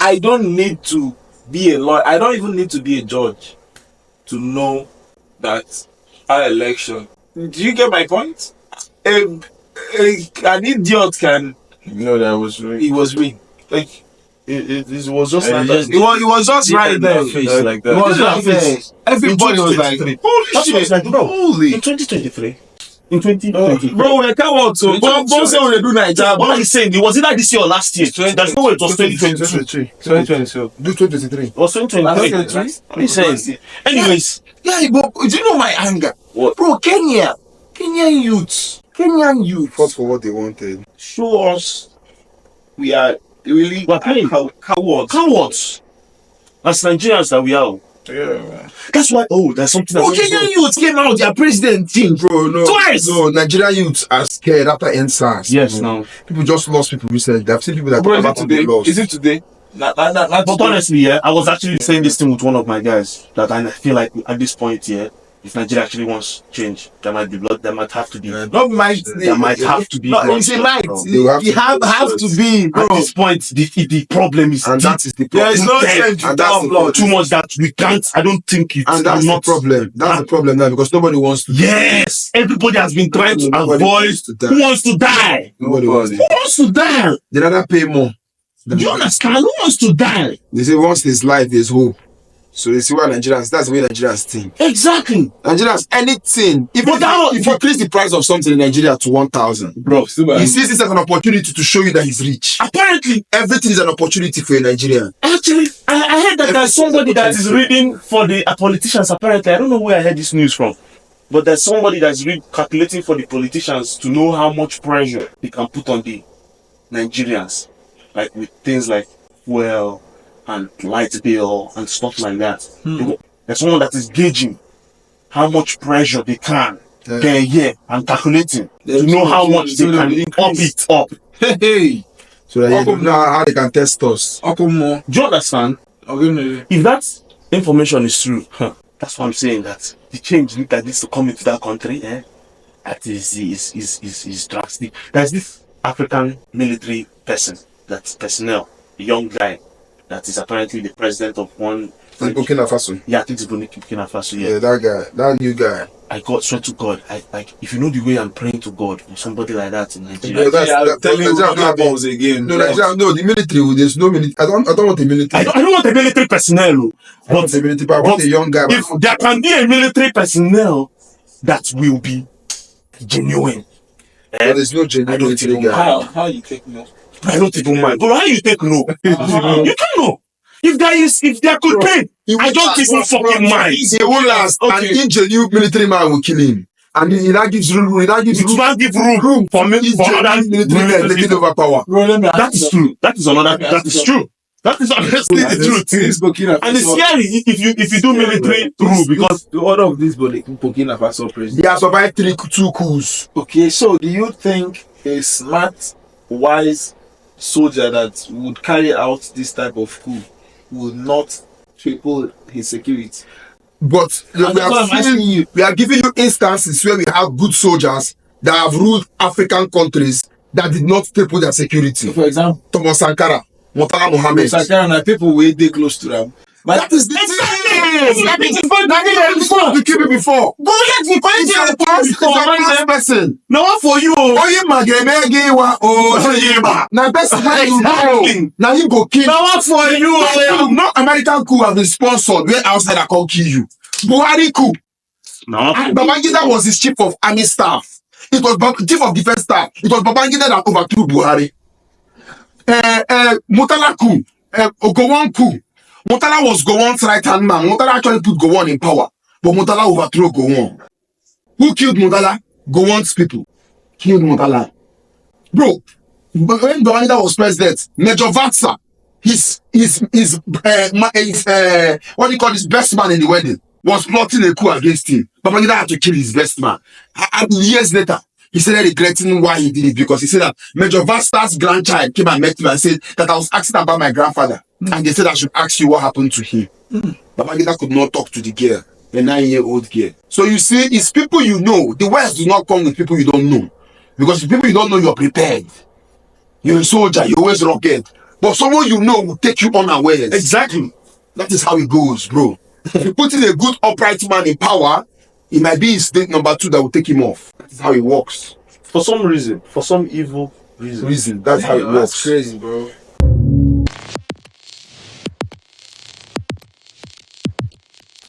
I don't need to be a lawyer. I don't even need to be a judge to know that our election. Do you get my point? An idiot can. No, that was really. He was rigged. Like It was just And like just- that. it was just right there. Face like that. It was right there. Everybody was like, "Holy That's what it's shit! like, bro. Holy!" In 2023, in 2020, Bro, we can't work. So, don't say we do Nigeria. what are you saying? It was either this year or last year. There's no way it was 2022. 2022. Do 2023. It was 2023. Last What are you saying? Anyways, Yeah, but do you know my anger? What? Bro, Kenyan youths Fought for what they wanted. show us we are really We're playing. cowards. cowards. As Nigerians that we are. Yeah, man. That's why. Oh, there's something. Bro, Kenyan youths came out, their president changed. Bro, no. Twice! No, Nigerian youths are scared after NSAS. Yes, bro. now. People just lost people recently. I've seen people that Bro, come is it back from the today? loss. Is it today? Not But today. honestly, yeah, I was actually saying this thing with one of my guys that I feel like at this point, yeah, if Nigeria actually wants change, there might be blood. There might have to be. Yeah. Not might. There might have to be. No, blood, it's a might. bro. They will have You to- have to be, bro. At this point, the problem is And deep. that is the There problem. is no dead. change And that's without the blood. too much that we can't. I don't think it's And that's not the problem. That's the problem now because nobody wants to. Yes, everybody has been trying to Nobody avoid. wants to die. Who wants to die? Nobody wants to. Who wants to die? They rather pay more. Do you understand? Who wants to die? They say once there's life, there's hope. So they see why Nigerians. That's the way Nigerians think. Exactly, Nigerians, anything. Even But that- if you increase the price of something in Nigeria to 1,000, Bro, he sees this as an opportunity to show you that he's rich. apparently. Everything is an opportunity for a Nigerian. Actually, I heard that there's somebody that is reading for the politicians. Apparently, I don't know where I heard this news from, but there's somebody that's calculating for the politicians to know how much pressure they can put on the Nigerians, like with things like fuel and light bill and stuff like that. There's someone that is gauging how much pressure they can per year and calculating to know how much they can up it up. hey, So that you know how they can test us. Akumo. Do you understand? Okay, If that information is true, that's what I'm saying, that the change that needs to come into that country, that is drastic. There's this African military personnel, a young guy, that is apparently the president of one. In Burkina Faso. Yeah, I think it's Burkina Faso. Yeah, Yeah, that guy, that new guy. I swear to God, like if you know the way I'm praying to God for somebody like that in Yeah, Nigeria. tell me Nigeria what don't have balls again. No, Nigeria, no, the military. There's no military. I don't want a military. I don't want a military personnel, I don't but want a military. But I want a young guy. if there can be a military personnel that will be genuine, But there's no genuine I don't military even guy. How you take no? I don't even mind. But how you take no? You can't know. If there could be, I don't even fucking mind. He won't last. An ingenuine military man will kill him. And he that gives room. He that gives It will not give room for me for other military guys taking over power. Bro, let me That is true. That is another. That is true. That is honestly the truth. It's Burkina And it's Faso. scary if you do military rule because the order of this Burkina Faso president. They have survived two coups. Okay, so do you think a smart, wise soldier that would carry out this type of coup would not triple his security? But we are giving you instances where we have good soldiers that have ruled African countries that did not triple their security. For example, Thomas Sankara, Murtala Mohammed. Sakara and people way they close to them. That is the you keep it before. But let me call It's the past person. No one for you. Oh, you now best Exactly. now you go kill. No one for you. Not American coup have been sponsored where outside I can kill you. Buhari coup. No. And Babangida was his chief of army staff. It was chief of defense staff. It was Babangida that overthrew Buhari. Murtala coup. Gowon coup. Murtala was Gowon's right hand man. Murtala actually put Gowon in power. But Murtala overthrew Gowon. Who killed Murtala? Gowon's people. Killed Murtala. Bro, when Babangida was president, Major Vatsa, what do you call his best man in the wedding, was plotting a coup against him. Babangida had to kill his best man. And years later, he started regretting why he did it, because he said that Major Vatsa's grandchild came and met him and said that I was asking about my grandfather. And they said I should ask you what happened to him. Babangida could not talk to the girl, a 9-year-old girl. So you see, it's people you know. The West do not come with people you don't know. Because the people you don't know, you're prepared. You're a soldier, you're always rugged. But someone you know will take you unawares. Exactly. That is how it goes, bro. If you put in a good upright man in power, it might be instinct number 2 that will take him off. That is how it works. For some reason, for some evil reason. That's how it works. That's crazy, bro.